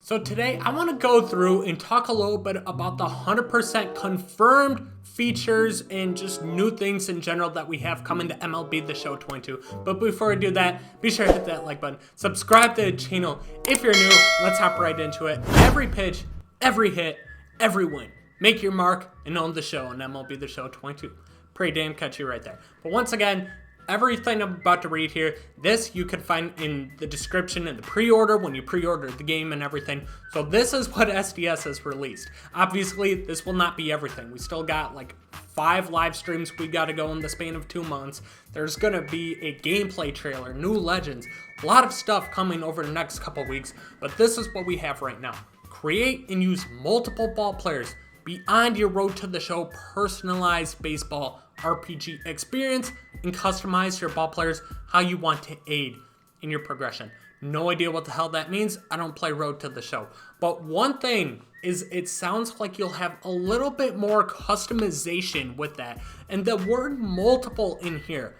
So today I want to go through and talk a little bit about the 100% confirmed features and just new things in general that we have coming to MLB The Show 22. But before I do that, be sure to hit that like button, subscribe to the channel if you're new. Let's hop right into it. Every pitch, every hit, every win. Make your mark and own the show on MLB The Show 22. Pretty damn catchy right there. But once again, everything I'm about to read here, this you can find in the description in the pre-order when you pre-order the game and everything. So this is what SDS has released. Obviously, this will not be everything. We still got like 5 live streams we got to go in the span of 2 months. There's going to be a gameplay trailer, new legends, a lot of stuff coming over the next couple weeks. But this is what we have right now. Create and use multiple ball players beyond your road to the show personalized baseball RPG experience and customize your ball players how you want to aid in your progression. No idea what the hell that means. I don't play Road to the Show. But one thing is it sounds like you'll have a little bit more customization with that. And the word multiple in here,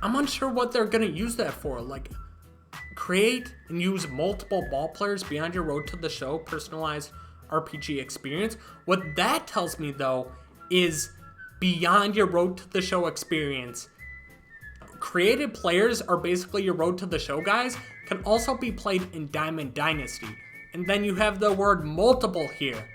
I'm unsure what they're going to use that for. Like create and use multiple ball players beyond your Road to the Show personalized RPG experience. What that tells me though is beyond your Road to the Show experience, created players are basically your Road to the Show guys, can also be played in Diamond Dynasty. And then you have the word multiple here,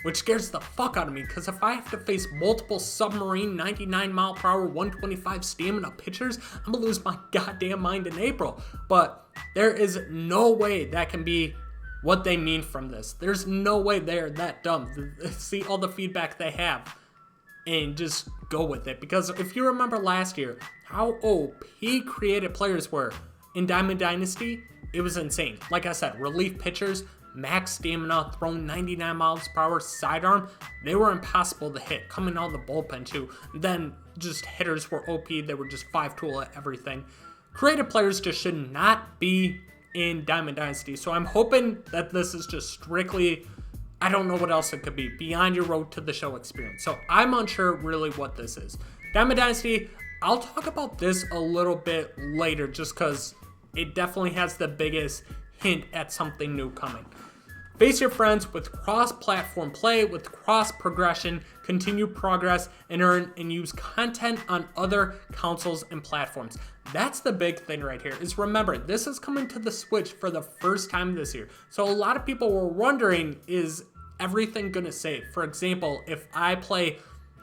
which scares the fuck out of me, because if I have to face multiple submarine 99 mile per hour 125 stamina pitchers, I'm gonna lose my goddamn mind in April. But there is no way that can be what they mean from this. There's no way they're that dumb. See all the feedback they have and just go with it. Because if you remember last year, how OP created players were in Diamond Dynasty, it was insane. Like I said, relief pitchers, max stamina, thrown 99 miles per hour, sidearm, they were impossible to hit, coming out of the bullpen too. Then just hitters were OP, they were just 5-tool at everything. Creative players just should not be in Diamond Dynasty. So I'm hoping that this is just strictly, I don't know what else it could be, beyond your Road to the Show experience. So I'm unsure really what this is. Diamond Dynasty, I'll talk about this a little bit later just because it definitely has the biggest hint at something new coming. Face your friends with cross-platform play, with cross-progression, continue progress, and earn and use content on other consoles and platforms. That's the big thing right here, is remember, this is coming to the Switch for the first time this year. So a lot of people were wondering, is everything gonna save? For example, if I play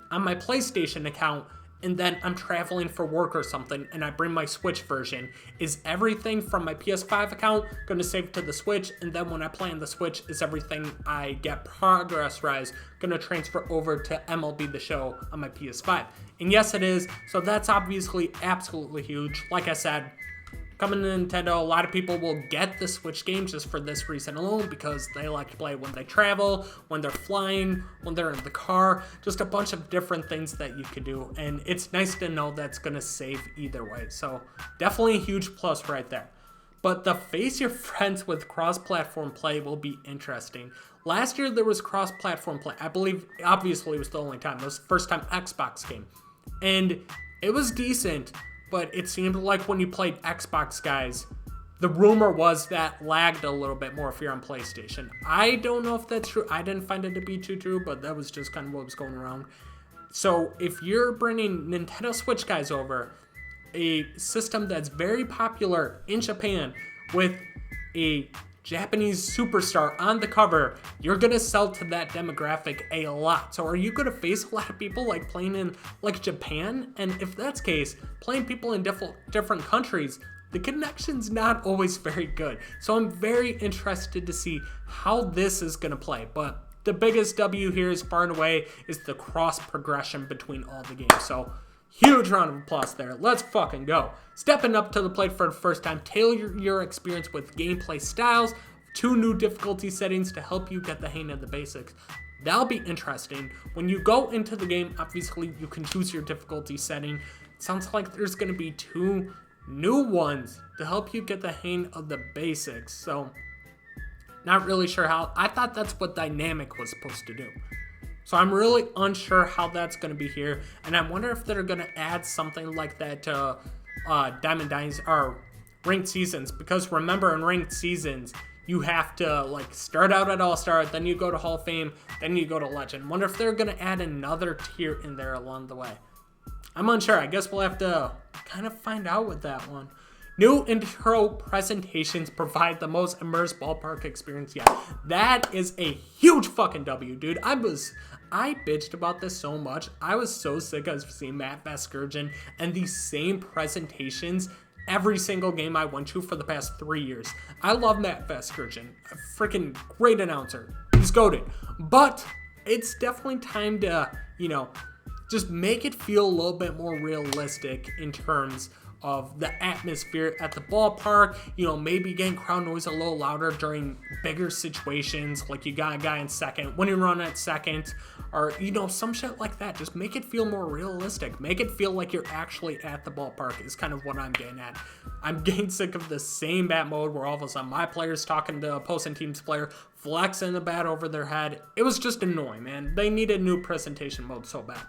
on my PlayStation account, and then I'm traveling for work or something, and I bring my Switch version, is everything from my PS5 account going to save to the Switch? And then when I play on the Switch, is everything I get progress-wise going to transfer over to MLB The Show on my PS5? And yes, it is. So that's obviously absolutely huge. Like I said, coming to Nintendo, a lot of people will get the Switch game just for this reason alone, because they like to play when they travel, when they're flying, when they're in the car, just a bunch of different things that you could do. And it's nice to know that's going to save either way. So definitely a huge plus right there. But the face your friends with cross-platform play will be interesting. Last year there was cross-platform play. I believe, obviously, it was the only time. It was the first time Xbox came. And it was decent. But it seemed like when you played Xbox, guys, the rumor was that lagged a little bit more if you're on PlayStation. I don't know if that's true. I didn't find it to be too true, but that was just kind of what was going around. So if you're bringing Nintendo Switch guys over, a system that's very popular in Japan with a Japanese superstar on the cover, you're gonna sell to that demographic a lot. So are you gonna face a lot of people like playing in like Japan? And if that's the case, playing people in different countries, the connection's not always very good. So I'm very interested to see how this is gonna play. But the biggest W here is far and away is the cross progression between all the games. So huge round of applause there. Let's fucking go. Stepping up to the plate for the first time, tailor your experience with gameplay styles, 2 new difficulty settings to help you get the hang of the basics. That'll be interesting. When you go into the game, obviously you can choose your difficulty setting. It sounds like there's going to be 2 new ones to help you get the hang of the basics. So, not really sure how. I thought that's what dynamic was supposed to do. So I'm really unsure how that's going to be here, and I wonder if they're going to add something like that to Diamond Dynasty or Ranked Seasons, because remember in Ranked Seasons, you have to like start out at All-Star, then you go to Hall of Fame, then you go to Legend. Wonder if they're going to add another tier in there along the way. I'm unsure. I guess we'll have to kind of find out with that one. New intro presentations provide the most immersive ballpark experience yet. That is a huge fucking W, dude. I bitched about this so much. I was so sick of seeing Matt Vasgersian and these same presentations every single game I went to for the past 3 years. I love Matt Vasgersian. A freaking great announcer. He's goated. But it's definitely time to, just make it feel a little bit more realistic in terms of the atmosphere at the ballpark, maybe getting crowd noise a little louder during bigger situations, like you got a guy in second, when you run at second, or, some shit like that. Just make it feel more realistic. Make it feel like you're actually at the ballpark is kind of what I'm getting at. I'm getting sick of the same bat mode where all of a sudden my player's talking to opposing team's player, flexing the bat over their head. It was just annoying, man. They needed new presentation mode so bad.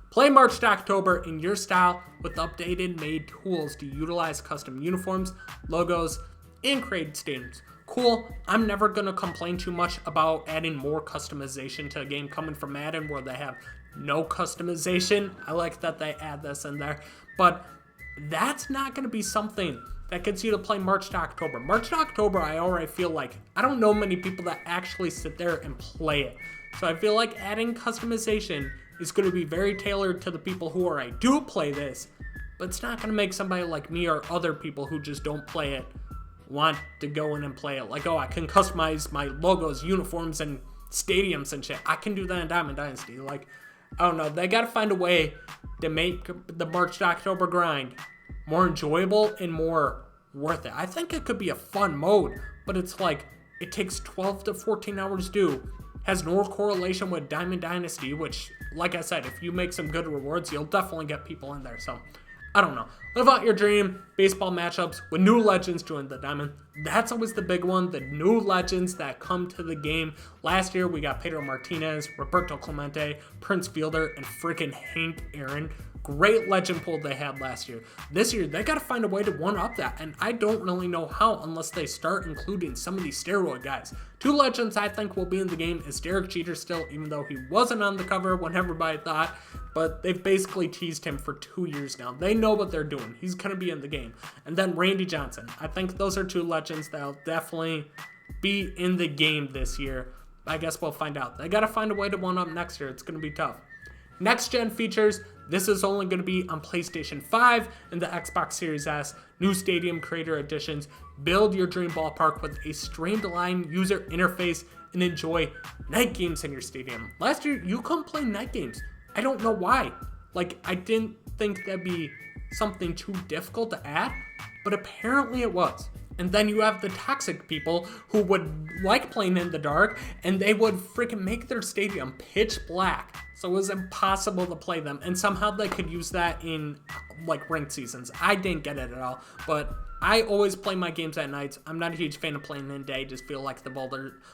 Play March to October in your style with updated made tools to utilize custom uniforms, logos, and create stadiums. Cool. I'm never going to complain too much about adding more customization to a game coming from Madden where they have no customization. I like that they add this in there. But that's not going to be something that gets you to play March to October. March to October, I already feel like I don't know many people that actually sit there and play it. So I feel like adding customization is going to be very tailored to the people who already do play this, but it's not going to make somebody like me or other people who just don't play it want to go in and play it. Like, oh, I can customize my logos, uniforms, and stadiums and shit. I can do that in Diamond Dynasty. Like, I don't know. They got to find a way to make the March to October grind more enjoyable and more worth it. I think it could be a fun mode, but it's like it takes 12 to 14 hours to do. Has no correlation with Diamond Dynasty, which, like I said, if you make some good rewards, you'll definitely get people in there. So, I don't know. Live out your dream. Baseball matchups with new legends join the Diamond. That's always the big one. The new legends that come to the game. Last year, we got Pedro Martinez, Roberto Clemente, Prince Fielder, and freaking Hank Aaron. Great legend pool they had last year. This year, they got to find a way to one-up that, and I don't really know how unless they start including some of these steroid guys. Two legends I think will be in the game is Derek Jeter still, even though he wasn't on the cover when everybody thought, but they've basically teased him for 2 years now. They know what they're doing. He's going to be in the game. And then Randy Johnson. I think those are two legends that'll definitely be in the game this year. I guess we'll find out. They got to find a way to one-up next year. It's going to be tough. Next gen features, this is only going to be on PlayStation 5 and the Xbox Series S. New stadium creator additions. Build your dream ballpark with a streamlined user interface and enjoy night games in your stadium. Last year, you couldn't play night games. I don't know why. Like, I didn't think that'd be something too difficult to add, but apparently it was. And then you have the toxic people who would like playing in the dark, and they would freaking make their stadium pitch black. So it was impossible to play them. And somehow they could use that in like ranked seasons. I didn't get it at all. But I always play my games at nights. I'm not a huge fan of playing in the day. Just feel like the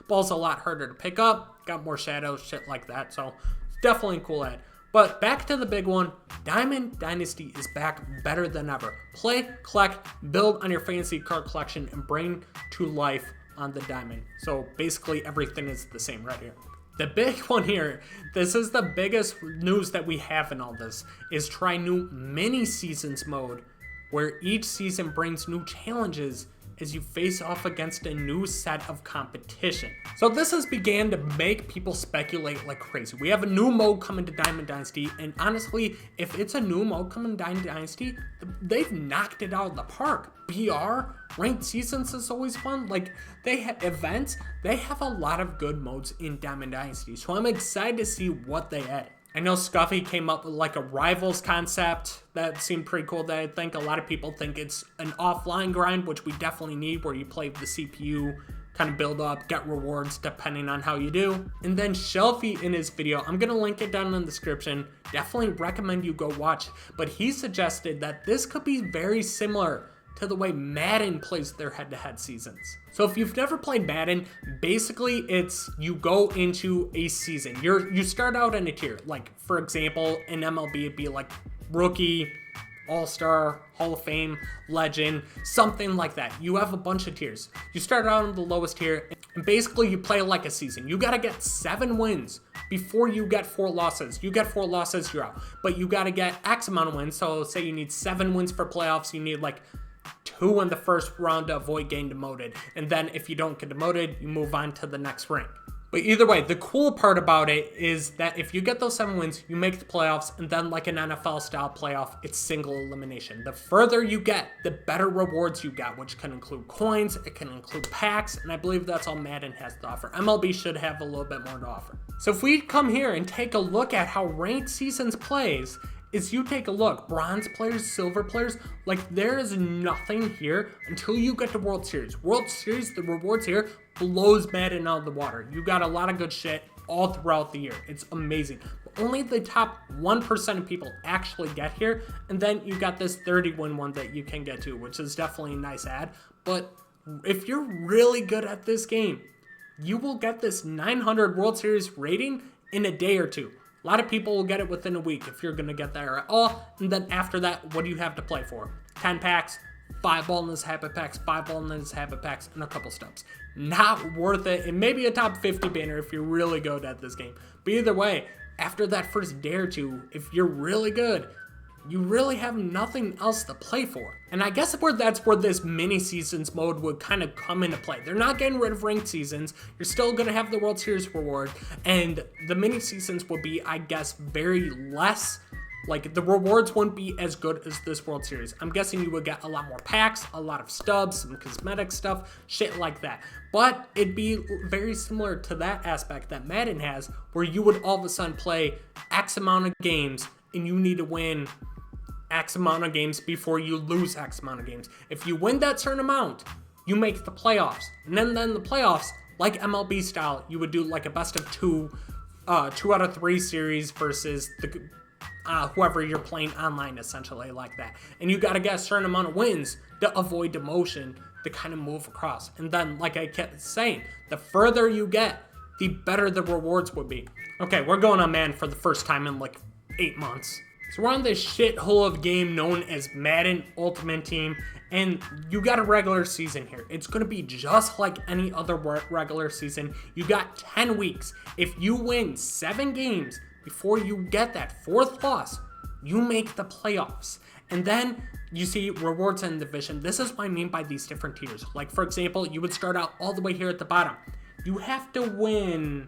ball's a lot harder to pick up. Got more shadows, shit like that. So it's definitely a cool ad. But back to the big one, Diamond Dynasty is back better than ever. Play, collect, build on your fantasy card collection, and bring to life on the Diamond. So basically everything is the same right here. The big one here, this is the biggest news that we have in all this, is try new mini seasons mode, where each season brings new challenges as you face off against a new set of competition. So this has began to make people speculate like crazy. We have a new mode coming to Diamond Dynasty, and honestly, if it's a new mode coming to Diamond Dynasty, they've knocked it out of the park. BR, ranked seasons is always fun. Like, they have events, they have a lot of good modes in Diamond Dynasty, so I'm excited to see what they add. I know Scuffy came up with like a rivals concept that seemed pretty cool that I think a lot of people think it's an offline grind, which we definitely need, where you play the CPU, kind of build up, get rewards depending on how you do. And then Shelfie in his video, I'm going to link it down in the description, definitely recommend you go watch, but he suggested that this could be very similar to the way Madden plays their head-to-head seasons. So if you've never played Madden, basically it's you go into a season. You start out in a tier. Like, for example, in MLB, it'd be like rookie, All-Star, Hall of Fame, Legend, something like that. You have a bunch of tiers. You start out on the lowest tier, and basically you play like a season. You gotta get 7 wins before you get 4 losses. You get 4 losses, you're out. But you gotta get X amount of wins. So say you need 7 wins for playoffs, you need like 2 in the first round to avoid getting demoted. And then if you don't get demoted, you move on to the next rank. But either way, the cool part about it is that if you get those 7 wins, you make the playoffs, and then like an NFL-style playoff, it's single elimination. The further you get, the better rewards you get, which can include coins, it can include packs, and I believe that's all Madden has to offer. MLB should have a little bit more to offer. So if we come here and take a look at how ranked seasons plays, is you take a look, bronze players, silver players, like there is nothing here until you get to World Series. World Series, the rewards here blows Madden out of the water. You got a lot of good shit all throughout the year. It's amazing. But only the top 1% of people actually get here, and then you got this 30-win one that you can get to, which is definitely a nice ad. But if you're really good at this game, you will get this 900 World Series rating in a day or two. A lot of people will get it within a week if you're going to get there at all. And then after that, what do you have to play for? 10 packs, 5 bonus habit packs, 5 bonus habit packs, and a couple stubs. Not worth it. And maybe a top 50 banner if you're really good at this game. But either way, after that first day or two, if you're really good, you really have nothing else to play for. And I guess that's where this mini seasons mode would kind of come into play. They're not getting rid of ranked seasons. You're still going to have the World Series reward. And the mini seasons will be, I guess, very less. Like, the rewards wouldn't be as good as this World Series. I'm guessing you would get a lot more packs, a lot of stubs, some cosmetic stuff, shit like that. But it'd be very similar to that aspect that Madden has, where you would all of a sudden play X amount of games, and you need to win X amount of games before you lose X amount of games. If you win that certain amount, you make the playoffs. And then the playoffs, like MLB style, you would do like a best of 2 out of 3 series versus the whoever you're playing online, essentially like that. And you got to get a certain amount of wins to avoid demotion to kind of move across. And then, like I kept saying, the further you get, the better the rewards would be. Okay, we're going on Madden for the first time in like 8 months. So we're on this shithole of game known as Madden Ultimate Team, and you got a regular season here. It's going to be just like any other regular season. You got 10 weeks. If you win 7 games before you get that 4th loss, you make the playoffs. And then you see rewards in the division. This is what I mean by these different tiers. Like, for example, you would start out all the way here at the bottom. You have to win,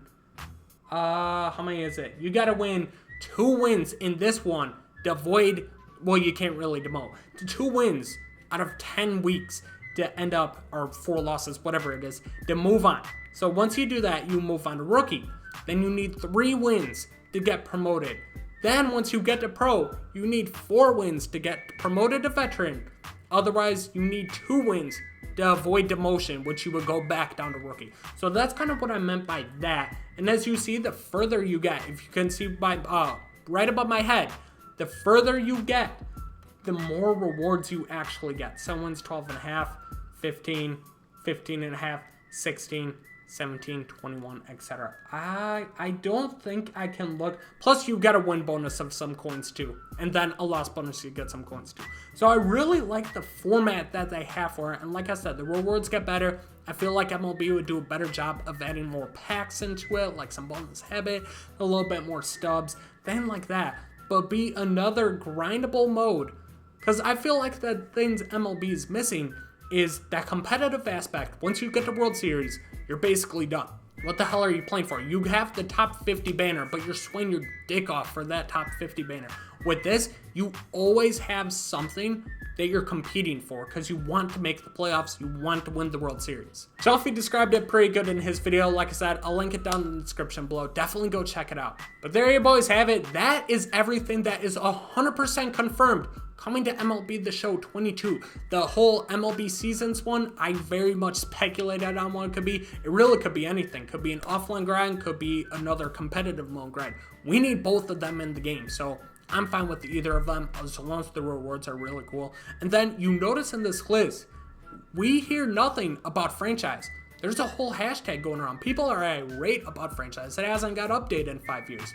how many is it? You got to win 2 wins in this one to avoid, well, you can't really demote. 2 wins out of 10 weeks to end up, or 4 losses, whatever it is, to move on. So once you do that, you move on to rookie. Then you need 3 wins to get promoted. Then once you get to pro, you need 4 wins to get promoted to veteran. Otherwise, you need 2 wins to avoid demotion, which you would go back down to rookie. So that's kind of what I meant by that. And as you see, the further you get, if you can see by right above my head, the further you get, the more rewards you actually get. Some wins 12.5, 15, 15.5, 16, 17, 21, etc. I don't think I can look. Plus, you get a win bonus of some coins too. And then a loss bonus, you get some coins too. So I really like the format that they have for it. And like I said, the rewards get better. I feel like MLB would do a better job of adding more packs into it, like some bonus habit, a little bit more stubs, things like that. But be another grindable mode. Because I feel like the things MLB is missing is that competitive aspect. Once you get to World Series, you're basically done. What the hell are you playing for? You have the top 50 banner, but you're swinging your dick off for that top 50 banner. With this, you always have something that you're competing for because you want to make the playoffs, you want to win the World Series. Chalfie described it pretty good in his video. Like I said, I'll link it down in the description below. Definitely go check it out. But there you boys have it. That is everything that is 100% confirmed coming to MLB The Show 22. The whole MLB Seasons one, I very much speculated on what it could be. It really could be anything. Could be an offline grind, could be another competitive mode grind. We need both of them in the game, so I'm fine with either of them as long as the rewards are really cool. And then you notice in this list, we hear nothing about franchise. There's a whole hashtag going around. People are irate about franchise. It hasn't got updated in 5 years.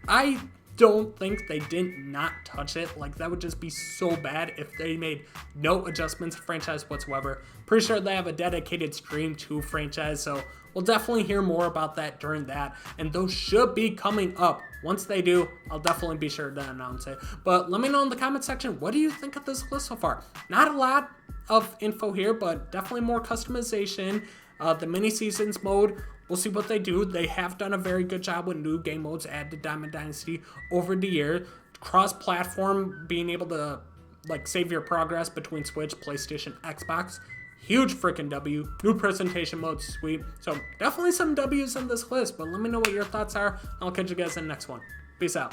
I don't think they did not touch it. Like, that would just be so bad if they made no adjustments to franchise whatsoever. Pretty sure they have a dedicated stream to franchise, so we'll definitely hear more about that during that, and those should be coming up. Once they do, I'll definitely be sure to announce it. But let me know in the comment section, what do you think of this list so far? Not a lot of info here, but definitely more customization. The mini seasons mode, we'll see what they do. They have done a very good job with new game modes added to Diamond Dynasty over the year. Cross-platform, being able to like save your progress between Switch, PlayStation, Xbox. Huge freaking W. New presentation mode, sweet. So definitely some W's in this list, but let me know what your thoughts are. I'll catch you guys in the next one. Peace out.